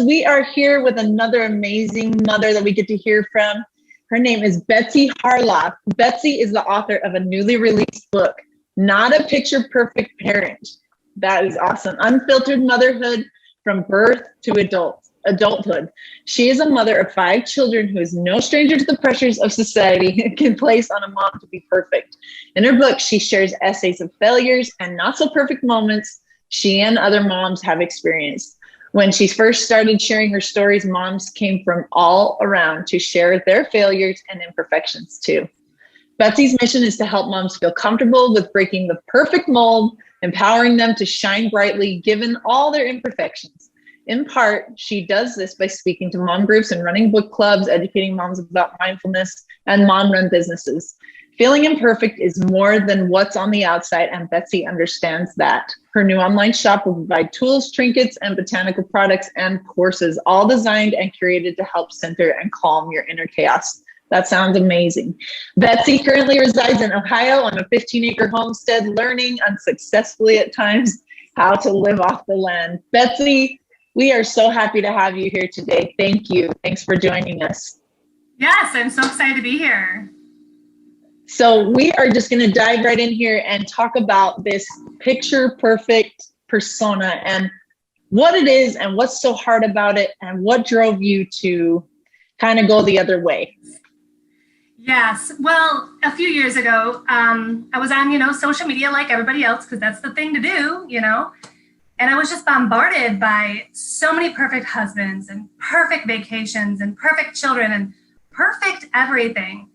mamas, we are here with another amazing mother that we get to hear from. Her name is Betsy Harloff. Betsy is the author of a newly released book, Not a Picture Perfect Parent. That is awesome. Unfiltered Motherhood from Birth to Adulthood. She is a mother of 5 children who is no stranger to the pressures of society and can place on a mom to be perfect. In her book, she shares essays of failures and not so perfect moments she and other moms have experienced. When she first started sharing her stories, moms came from all around to share their failures and imperfections too. Betsy's mission is to help moms feel comfortable with breaking the perfect mold, empowering them to shine brightly given all their imperfections. In part, she does this by speaking to mom groups and running book clubs, educating moms about mindfulness and mom-run businesses. Feeling imperfect is more than what's on the outside, and Betsy understands that. Her new online shop will provide tools, trinkets, and botanical products and courses, all designed and curated to help center and calm your inner chaos. That sounds amazing. Betsy currently resides in Ohio on a 15-acre homestead, learning unsuccessfully at times how to live off the land. Betsy, we are so happy to have you here today. Thank you. Thanks for joining us. Yes, I'm so excited to be here. So we are just going to dive right in here and talk about this picture perfect persona and what it is and what's so hard about it and what drove you to kind of go the other way. Yes. Well, a few years ago, I was on, social media like everybody else, because that's the thing to do, and I was just bombarded by so many perfect husbands and perfect vacations and perfect children and perfect everything.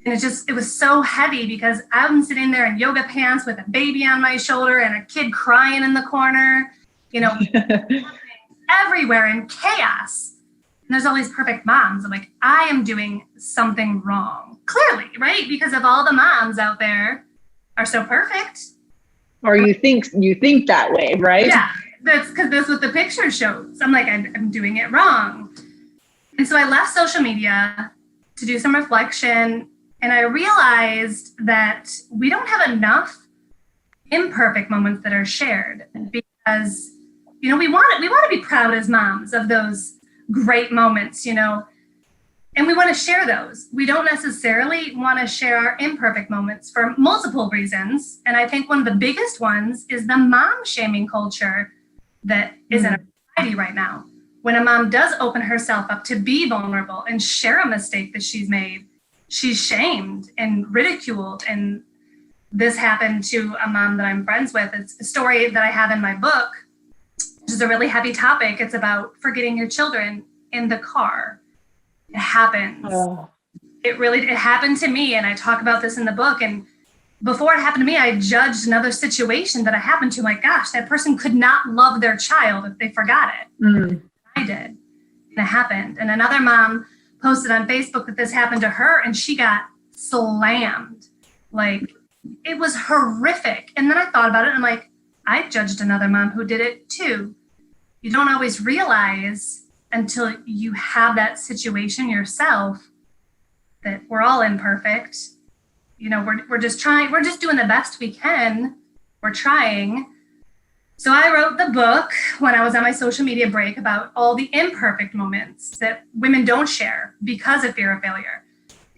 And it was so heavy because I'm sitting there in yoga pants with a baby on my shoulder and a kid crying in the corner, everywhere in chaos. And there's all these perfect moms. I'm like, I am doing something wrong. Clearly, right? Because of all the moms out there are so perfect. Or you think that way, right? Yeah, that's what the picture shows. I'm like, I'm doing it wrong. And so I left social media to do some reflection. And I realized that we don't have enough imperfect moments that are shared because, we want to be proud as moms of those great moments, and we want to share those. We don't necessarily want to share our imperfect moments for multiple reasons. And I think one of the biggest ones is the mom shaming culture that is in our society right now. When a mom does open herself up to be vulnerable and share a mistake that she's made, she's shamed and ridiculed. And this happened to a mom that I'm friends with. It's a story that I have in my book, which is a really heavy topic. It's about forgetting your children in the car. It happens. Oh. It happened to me. And I talk about this in the book. And before it happened to me, I judged another situation that it happened to. Like, gosh, that person could not love their child if they forgot it. I did. And it happened. And another mom posted on Facebook that this happened to her and she got slammed. Like, it was horrific. And then I thought about it and I'm like, I judged another mom who did it too. You don't always realize until you have that situation yourself that we're all imperfect. We're just trying, we're just doing the best we can. We're trying. So I wrote the book when I was on my social media break about all the imperfect moments that women don't share because of fear of failure.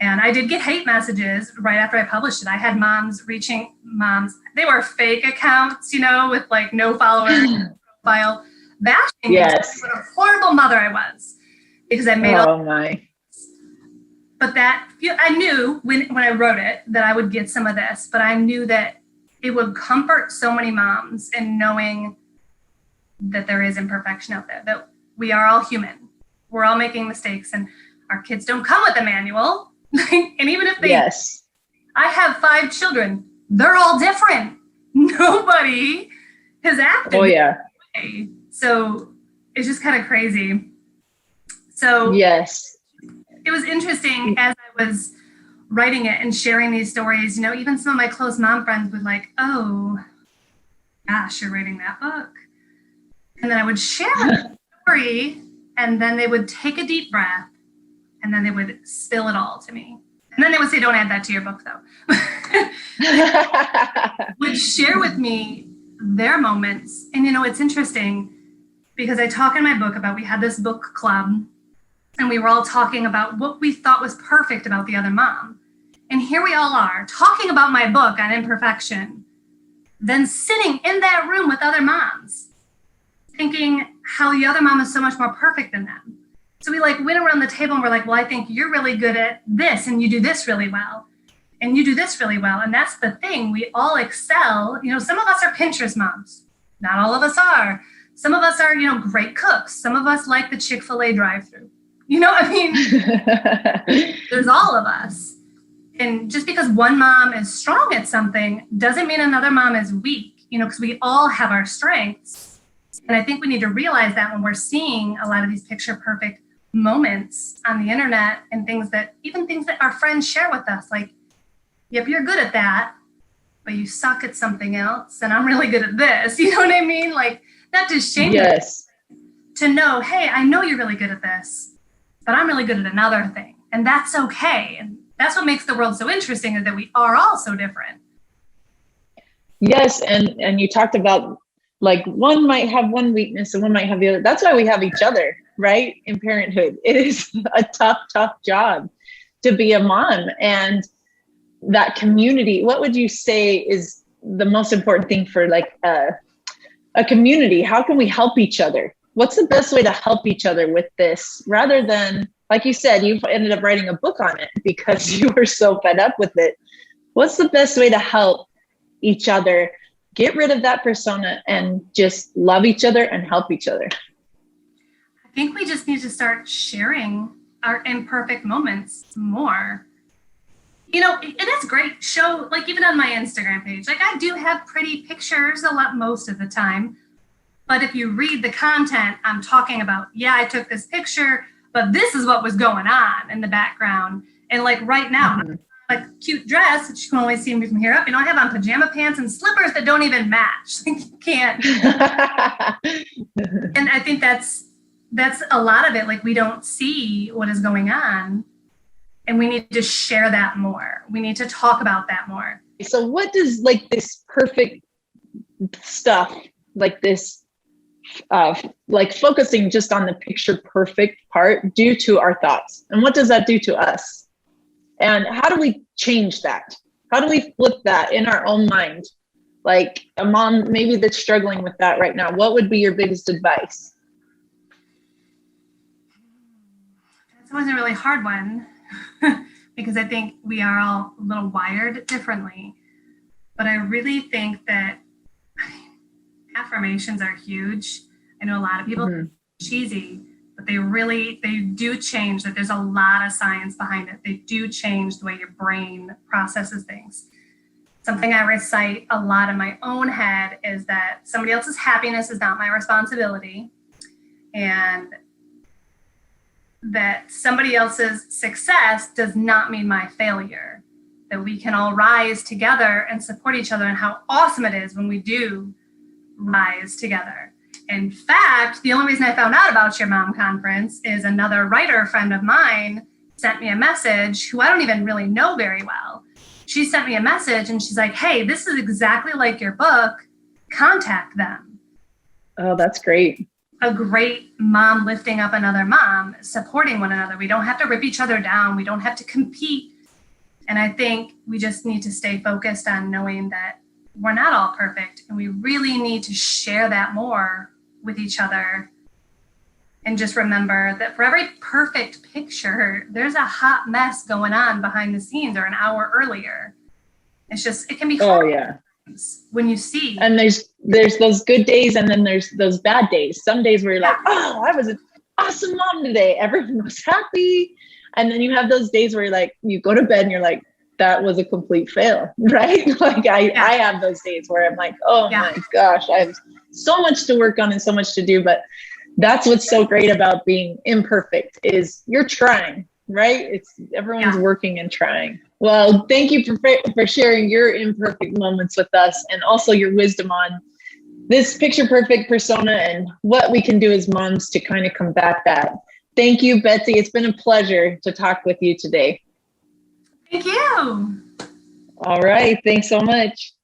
And I did get hate messages right after I published it. I had moms reaching moms. They were fake accounts, with like no followers, profile, bashing me. What a horrible mother I was because I made But that I knew when I wrote it that I would get some of this, but I knew that it would comfort so many moms in knowing that there is imperfection out there, that we are all human. We're all making mistakes and our kids don't come with a manual. And even if they, I have 5 children, they're all different. Nobody has acted. Oh, yeah. So it's just kind of crazy. So it was interesting as I was writing it and sharing these stories, even some of my close mom friends would like, oh, gosh, you're writing that book. And then I would share the story and then they would take a deep breath and then they would spill it all to me. And then they would say, don't add that to your book though. Would share with me their moments. And it's interesting because I talk in my book about, we had this book club and we were all talking about what we thought was perfect about the other mom. And here we all are talking about my book on imperfection, then sitting in that room with other moms, thinking how the other mom is so much more perfect than them. So we like went around the table and we're like, well, I think you're really good at this and you do this really well. And you do this really well. And that's the thing. We all excel. You know, some of us are Pinterest moms. Not all of us are. Some of us are, you know, great cooks. Some of us like the Chick-fil-A drive-thru. You know, I mean, there's all of us. And just because one mom is strong at something doesn't mean another mom is weak, you know, because we all have our strengths. And I think we need to realize that when we're seeing a lot of these picture perfect moments on the internet and things that our friends share with us, like, yep, you're good at that, but you suck at something else. And I'm really good at this. You know what I mean? Like, not to shame you, to know, hey, I know you're really good at this, but I'm really good at another thing. And that's okay. And that's what makes the world so interesting, is that we are all so different. Yes. And you talked about, like, one might have one weakness and one might have the other. That's why we have each other, right? In parenthood, it is a tough job to be a mom. And that community, what would you say is the most important thing for like a community? How can we help each other? What's the best way to help each other with this, rather than, like you said, you've ended up writing a book on it because you were so fed up with it. What's the best way to help each other get rid of that persona and just love each other and help each other? I think we just need to start sharing our imperfect moments more. You know, it is great. Show, like, even on my Instagram page, like, I do have pretty pictures most of the time. But if you read the content, I'm talking about, yeah, I took this picture, but this is what was going on in the background. And like right now, like cute dress, which you can only see me from here up, you know, I have on pajama pants and slippers that don't even match. Like, you can't. And I think that's a lot of it. Like, we don't see what is going on. And we need to share that more. We need to talk about that more. So what does like this perfect stuff, like this, like focusing just on the picture perfect part, do to our thoughts? And what does that do to us? And how do we change that? How do we flip that in our own mind? Like a mom maybe that's struggling with that right now, what would be your biggest advice? That's always a really hard one. Because I think we are all a little wired differently. But I really think that affirmations are huge. I know a lot of people think it's cheesy, but they do change. That there's a lot of science behind it. They do change the way your brain processes things. Something I recite a lot in my own head is that somebody else's happiness is not my responsibility. And that somebody else's success does not mean my failure, that we can all rise together and support each other, and how awesome it is when we do rise together. In fact, the only reason I found out about your mom conference is another writer friend of mine sent me a message, who I don't even really know very well. She sent me a message and she's like, hey, this is exactly like your book. Contact them. Oh, that's great. A great mom lifting up another mom, supporting one another. We don't have to rip each other down. We don't have to compete. And I think we just need to stay focused on knowing that we're not all perfect, and we really need to share that more with each other. And just remember that for every perfect picture, there's a hot mess going on behind the scenes or an hour earlier. It's just, it can be hard. Oh, yeah. When you see. And there's those good days, and then there's those bad days. Some days where you're like, oh, I was an awesome mom today. Everyone was happy. And then you have those days where you're like, you go to bed and you're like, that was a complete fail, right? Like I have those days where I'm like, oh my gosh, I have so much to work on and so much to do. But that's what's so great about being imperfect, is you're trying, right? It's everyone's working and trying. Well, thank you for sharing your imperfect moments with us, and also your wisdom on this picture perfect persona and what we can do as moms to kind of combat that. Thank you, Betsy. It's been a pleasure to talk with you today. Thank you. All right. Thanks so much.